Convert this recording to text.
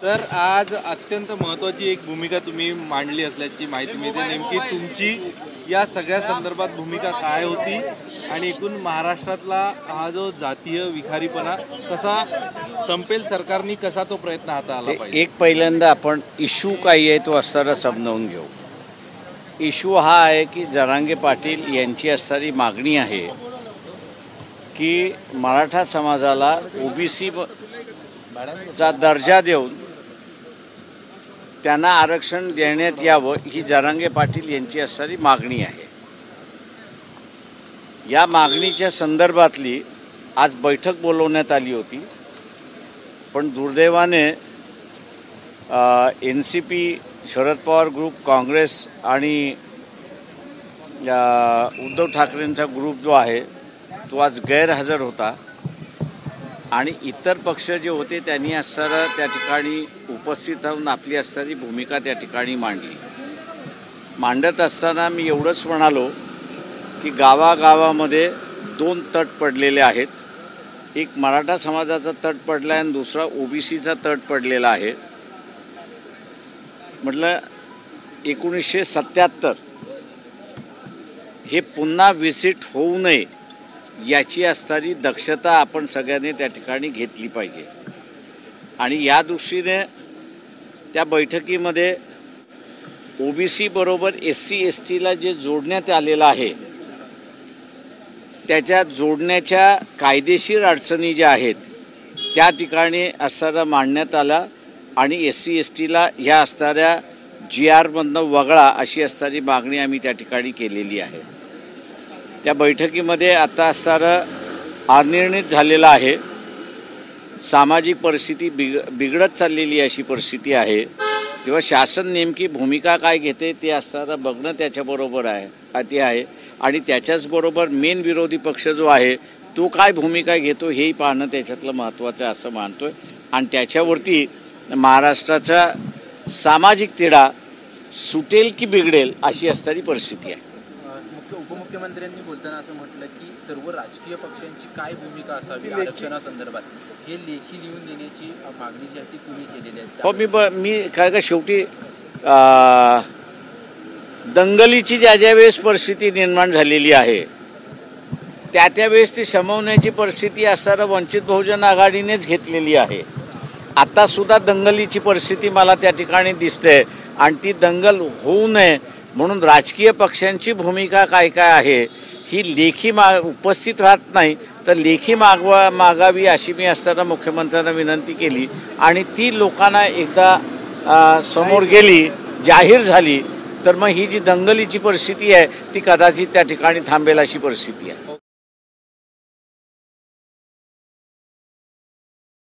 Sir, आज अत्यंत महत्त्वाची एक भूमिका तुम्ही मांडली असल्याची माहिती मिळते। नेमकी तुमची या सगळ्या संदर्भात भूमिका काय होती आणि एकूण महाराष्ट्रातला हा जो जातीय विखारीपणा कसा संपेल, सरकारने कसा तो प्रयत्न हाताळला पाहिजे? एक पहिल्यांदा आपण इश्यू काय आहे तो असताना समजावून घेऊ। इश्यू हा आहे की जरांगे पाटील यांची असणारी मागणी आहे की मराठा समाजाला ओबीसी चा दर्जा देऊन त्यांना आरक्षण देण्यात यावं, ही जरांगे पाटील यांची असणारी मागणी आहे। या मागणीच्या संदर्भातली आज बैठक बोलवण्यात आली होती, पण दुर्दैवाने NCP, शरद पवार ग्रुप, काँग्रेस आणि उद्धव ठाकरेंचा ग्रुप जो आहे तो आज गैरहजर होता आणि इतर पक्ष जे होते त्यांनी असणारा त्या ठिकाणी उपस्थित राहून आपली असणारी भूमिका त्या ठिकाणी मांडत असताना मी एवढंच म्हणालो की गावागावामध्ये दोन तट पडलेले आहेत। एक मराठा समाजाचा तट पडला आहे आणि दुसरा ओबीसीचा तट पडलेला आहे। म्हटलं 1977 हे पुन्हा विजिट होऊ नये याची असणारी दक्षता आपण सगळ्यांनी त्या ठिकाणी घेतली पाहिजे आणि या दृष्टीने त्या बैठकीमध्ये ओबीसी बरोबर SC ST ला जे जोडण्यात आलेलं आहे त्याच्या जोडण्याच्या कायदेशीर अडचणी ज्या आहेत त्या ठिकाणी असणारा मांडण्यात आला आणि SC ST ला ह्या असणाऱ्या GR मधनं वगळा अशी असणारी मागणी आम्ही त्या ठिकाणी केलेली आहे। त्या बैठकीमध्ये आता असणारं अनिर्णित झालेलं आहे। सामाजिक परिस्थिती बिघडत चाललेली अशी परिस्थिती आहे, तेव्हा शासन नेमकी भूमिका काय घेते ते असणारं बघणं त्याच्याबरोबर आहे आणि त्याच्याचबरोबर मेन विरोधी पक्ष जो आहे तो काय भूमिका घेतो हेही पाहणं त्याच्यातलं महत्त्वाचं असं मानतोय आणि त्याच्यावरती महाराष्ट्राचा सामाजिक तिढा सुटेल की बिघडेल अशी असणारी परिस्थिती आहे। उपमुख्यमंत्र्यांनी बोलताना असं म्हटलं की सर्व राजकीय पक्षांची काय भूमिका असावी आरक्षणासंदर्भात हे लेखी लिहून देण्याची मागणी जी आहे ती तुम्ही केलेली आहे। हो, मी काय का शेवटी दंगलीची ज्या वेळेस परिस्थिती निर्माण झालेली आहे त्यावेळेस ती शमवण्याची परिस्थिती असणारं वंचित बहुजन आघाडीनेच घेतलेली आहे। आता सुद्धा दंगलीची परिस्थिती मला त्या ठिकाणी दिसते आणि ती दंगल होऊ नये म्हणून राजकीय पक्षांची भूमिका काय आहे ही लेखी उपस्थित राहत नाही तर लेखी मागावी अशी मी असताना मुख्यमंत्र्यांना विनंती केली आणि ती लोकांना एकदा समोर गेली, जाहीर झाली तर मग ही जी दंगलीची परिस्थिती आहे ती कदाचित त्या ठिकाणी थांबेल अशी परिस्थिती आहे।